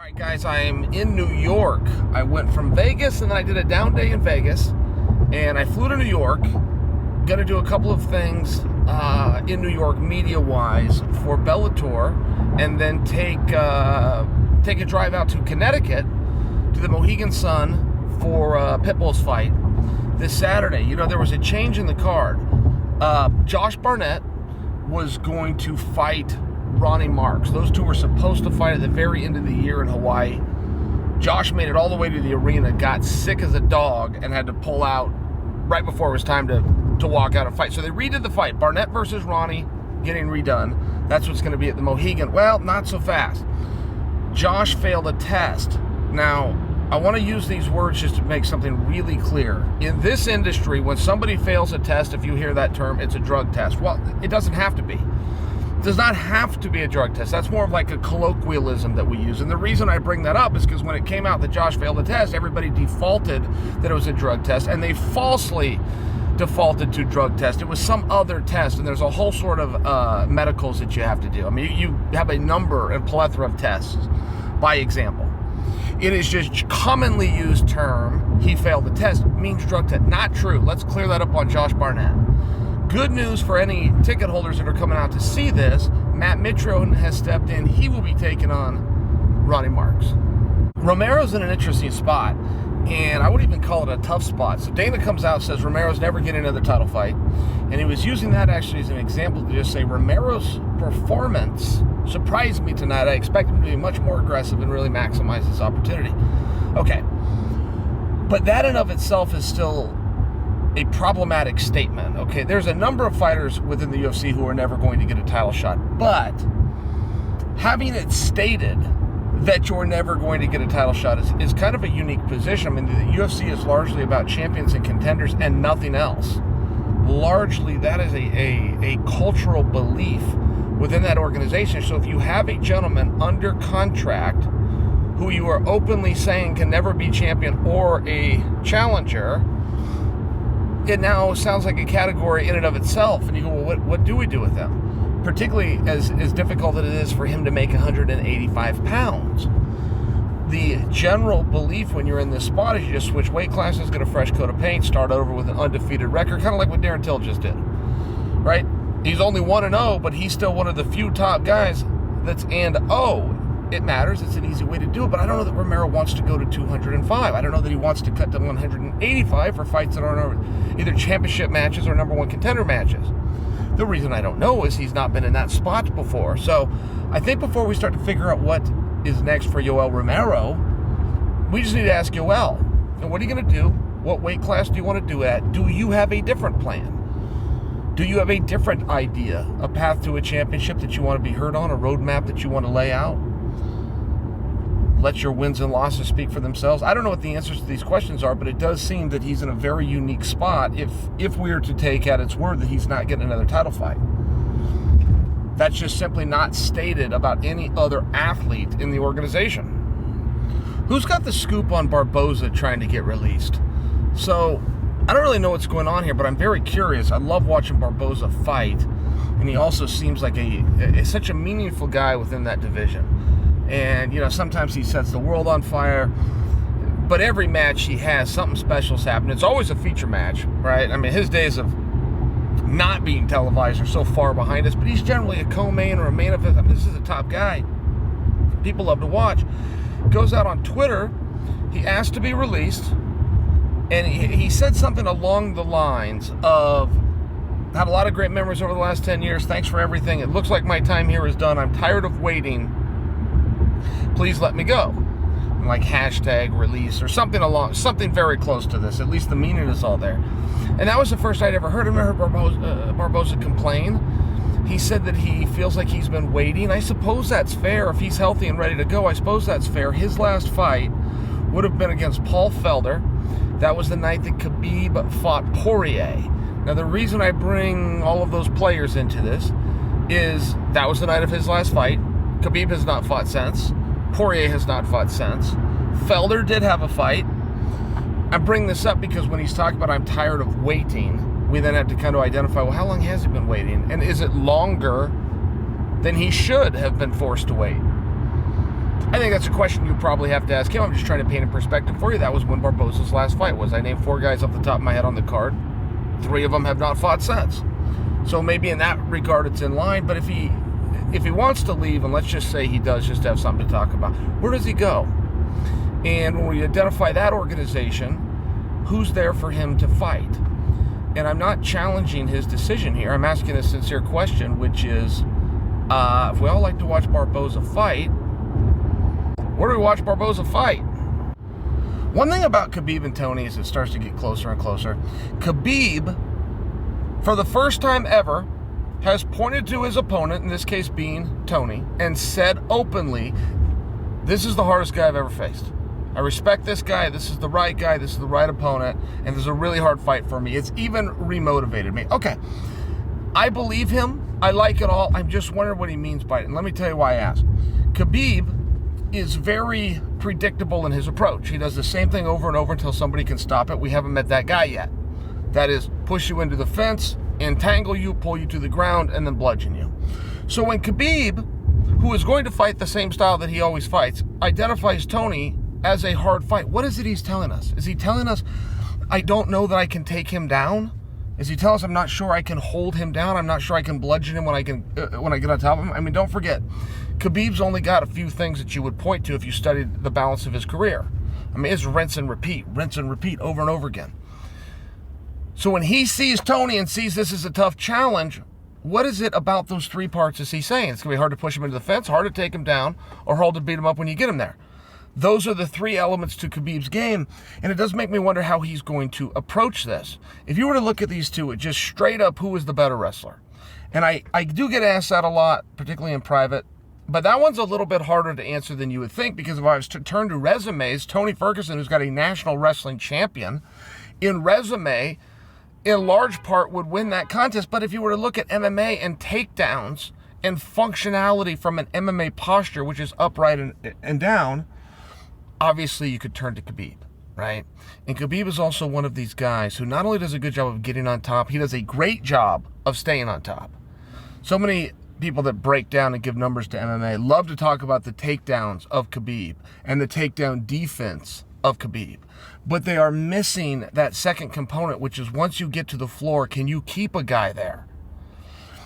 right, guys, I'm in New York. I went from Vegas and then I did a down day in Vegas and I flew to New York. Gonna do a couple of things in New York media-wise for Bellator and then take a drive out to Connecticut to the Mohegan Sun for Pitbull's fight this Saturday. You know, there was a change in the card. Josh Barnett was going to fight Ronnie Marks. Those two were supposed to fight at the very end of the year in Hawaii. Josh made it all the way to the arena, got sick as a dog, and had to pull out right before it was time to walk out and fight. So they redid the fight. Barnett versus Ronnie getting redone. That's what's going to be at the Mohegan. Well, not so fast. Josh failed a test. Now, I want to use these words just to make something really clear. In this industry, when somebody fails a test, if you hear that term, it's a drug test. Well, it doesn't have to be. It does not have to be a drug test. That's more of like a colloquialism that we use. And the reason I bring that up is because when it came out that Josh failed the test, everybody defaulted that it was a drug test, and they falsely defaulted to drug test. It was some other test, and there's a whole sort of medicals that you have to do. I mean, you have a number and plethora of tests, by example. It is just commonly used term, he failed the test, means drug test. Not true. Let's clear that up on Josh Barnett. Good news for any ticket holders that are coming out to see this, Matt Mitrione has stepped in. He will be taking on Ronnie Marks. Romero's in an interesting spot, and I would even call it a tough spot. So Dana comes out and says Romero's never getting another title fight, and he was using that actually as an example to just say Romero's performance surprised me tonight. I expect him to be much more aggressive and really maximize this opportunity. Okay, but that in of itself is still a problematic statement. Okay, there's a number of fighters within the UFC who are never going to get a title shot, but having it stated that you're never going to get a title shot is kind of a unique position. I mean, the UFC is largely about champions and contenders and nothing else. Largely, that is a cultural belief within that organization. So if you have a gentleman under contract who you are openly saying can never be champion or a challenger, it now sounds like a category in and of itself. And you go, well, what do we do with them? Particularly as difficult as it is for him to make 185 pounds. The general belief when you're in this spot is you just switch weight classes, get a fresh coat of paint, start over with an undefeated record, kind of like what Darren Till just did, right? He's only 1-0, but he's still one of the few top guys that's and oh. It matters. It's an easy way to do it, but I don't know that Romero wants to go to 205. I don't know that he wants to cut to 185 for fights that are either championship matches or number one contender matches. The reason I don't know is he's not been in that spot before. So I think before we start to figure out what is next for Yoel Romero, we just need to ask Yoel, and what are you going to do? What weight class do you want to do at? Do you have a different plan? Do you have a different idea, a path to a championship that you want to be heard on, a roadmap that you want to lay out? Let your wins and losses speak for themselves. I don't know what the answers to these questions are, but it does seem that he's in a very unique spot if we are to take at its word that he's not getting another title fight. That's just simply not stated about any other athlete in the organization. Who's got the scoop on Barboza trying to get released? So, I don't really know what's going on here, but I'm very curious. I love watching Barboza fight, and he also seems like such a meaningful guy within that division. And, you know, sometimes he sets the world on fire, but every match he has, something special's happened. It's always a feature match, right? I mean, his days of not being televised are so far behind us, but he's generally a co-main or a main event. I mean, this is a top guy. People love to watch. Goes out on Twitter. He asked to be released, and he said something along the lines of, had a lot of great memories over the last 10 years. Thanks for everything. It looks like my time here is done. I'm tired of waiting. Please let me go. Like hashtag release or something very close to this. At least the meaning is all there. And that was the first I'd ever heard him. I heard Barboza complain. He said that he feels like he's been waiting. I suppose that's fair. If he's healthy and ready to go, I suppose that's fair. His last fight would have been against Paul Felder. That was the night that Khabib fought Poirier. Now, the reason I bring all of those players into this is that was the night of his last fight. Khabib has not fought since. Poirier has not fought since. Felder did have a fight. I bring this up because when he's talking about I'm tired of waiting, we then have to kind of identify, well, how long has he been waiting? And is it longer than he should have been forced to wait? I think that's a question you probably have to ask him. I'm just trying to paint in perspective for you. That was when Barboza's last fight was. I named 4 guys off the top of my head on the card. 3 of them have not fought since. So maybe in that regard it's in line, but if he wants to leave, and let's just say he does just have something to talk about, where does he go? And when we identify that organization, who's there for him to fight? And I'm not challenging his decision here. I'm asking a sincere question, which is, if we all like to watch Barboza fight, where do we watch Barboza fight? One thing about Khabib and Tony is it starts to get closer and closer. Khabib, for the first time ever, has pointed to his opponent, in this case being Tony, and said openly, this is the hardest guy I've ever faced. I respect this guy, this is the right guy, this is the right opponent, and this is a really hard fight for me. It's even remotivated me. Okay, I believe him, I like it all, I'm just wondering what he means by it, and let me tell you why I asked. Khabib is very predictable in his approach. He does the same thing over and over until somebody can stop it. We haven't met that guy yet. That is, push you into the fence, entangle you, pull you to the ground, and then bludgeon you. So when Khabib, who is going to fight the same style that he always fights, identifies Tony as a hard fight, what is it he's telling us? Is he telling us, I don't know that I can take him down? Is he telling us I'm not sure I can hold him down? I'm not sure I can bludgeon him when I get on top of him? I mean, don't forget, Khabib's only got a few things that you would point to if you studied the balance of his career. I mean, it's rinse and repeat over and over again. So when he sees Tony and sees this as a tough challenge, what is it about those 3 parts is he saying? It's going to be hard to push him into the fence, hard to take him down, or hard to beat him up when you get him there. Those are the 3 elements to Khabib's game, and it does make me wonder how he's going to approach this. If you were to look at these 2, it just straight up, who is the better wrestler? And I do get asked that a lot, particularly in private, but that one's a little bit harder to answer than you would think, because if I was to turn to resumes, Tony Ferguson, who's got a national wrestling champion, in resume, in large part would win that contest. But if you were to look at MMA and takedowns and functionality from an MMA posture, which is upright and down, obviously you could turn to Khabib, right? And Khabib is also one of these guys who not only does a good job of getting on top, he does a great job of staying on top. So many people that break down and give numbers to MMA love to talk about the takedowns of Khabib and the takedown defense of Khabib, but they are missing that second component, which is once you get to the floor, can you keep a guy there?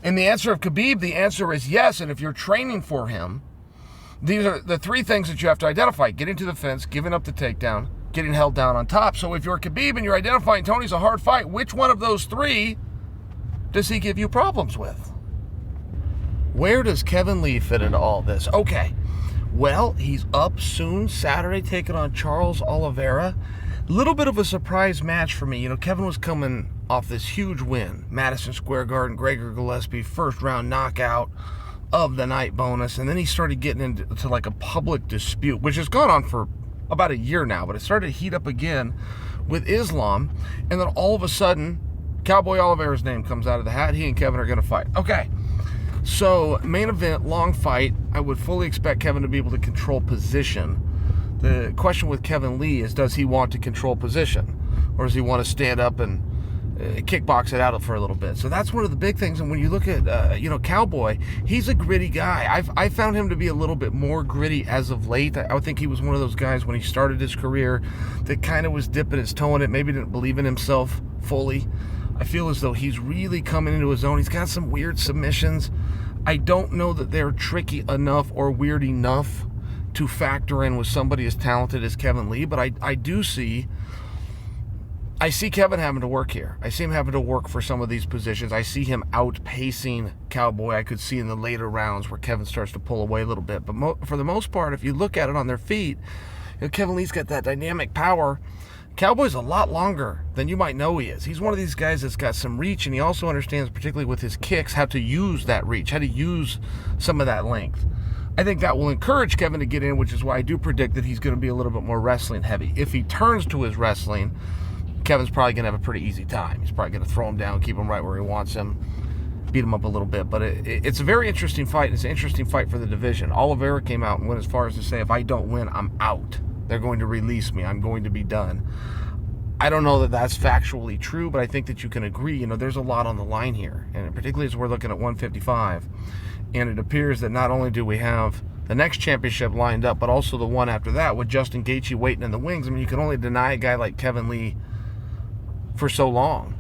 And the answer of Khabib, the answer is yes. And if you're training for him, these are the 3 things that you have to identify: getting to the fence, giving up the takedown, getting held down on top. So if you're Khabib and you're identifying Tony's a hard fight, which one of those 3 does he give you problems with? Where does Kevin Lee fit into all this? Okay, well, he's up soon Saturday taking on Charles Oliveira. Little bit of a surprise match for me. You know, Kevin was coming off this huge win. Madison Square Garden, Gregor Gillespie, first round knockout of the night bonus. And then he started getting into like a public dispute, which has gone on for about a year now, but it started to heat up again with Islam. And then all of a sudden, Cowboy Oliveira's name comes out of the hat. He and Kevin are going to fight. Okay. So, main event, long fight. I would fully expect Kevin to be able to control position. The question with Kevin Lee is, does he want to control position? Or does he want to stand up and kickbox it out for a little bit? So that's one of the big things. And when you look at, Cowboy, he's a gritty guy. I found him to be a little bit more gritty as of late. I would think he was one of those guys when he started his career that kind of was dipping his toe in it, maybe didn't believe in himself fully. I feel as though he's really coming into his own. He's got some weird submissions. I don't know that they're tricky enough or weird enough to factor in with somebody as talented as Kevin Lee, but I see Kevin having to work here. I see him having to work for some of these positions. I see him outpacing Cowboy. I could see in the later rounds where Kevin starts to pull away a little bit. But for the most part, if you look at it on their feet, Kevin Lee's got that dynamic power. Cowboy's a lot longer than you might know he is. He's one of these guys that's got some reach, and he also understands, particularly with his kicks, how to use that reach, how to use some of that length. I think that will encourage Kevin to get in, which is why I do predict that he's going to be a little bit more wrestling heavy. If he turns to his wrestling, Kevin's probably going to have a pretty easy time. He's probably going to throw him down, keep him right where he wants him, beat him up a little bit. But it's a very interesting fight. It's an interesting fight for the division. Oliveira came out and went as far as to say, if I don't win, I'm out. They're going to release me. I'm going to be done. I don't know that that's factually true, but I think that you can agree, there's a lot on the line here. And particularly as we're looking at 155, and it appears that not only do we have the next championship lined up, but also the one after that with Justin Gaethje waiting in the wings. I mean, you can only deny a guy like Kevin Lee for so long.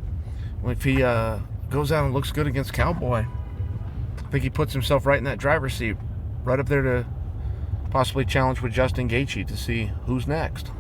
If he goes out and looks good against Cowboy, I think he puts himself right in that driver's seat, right up there to possibly challenge with Justin Gaethje to see who's next.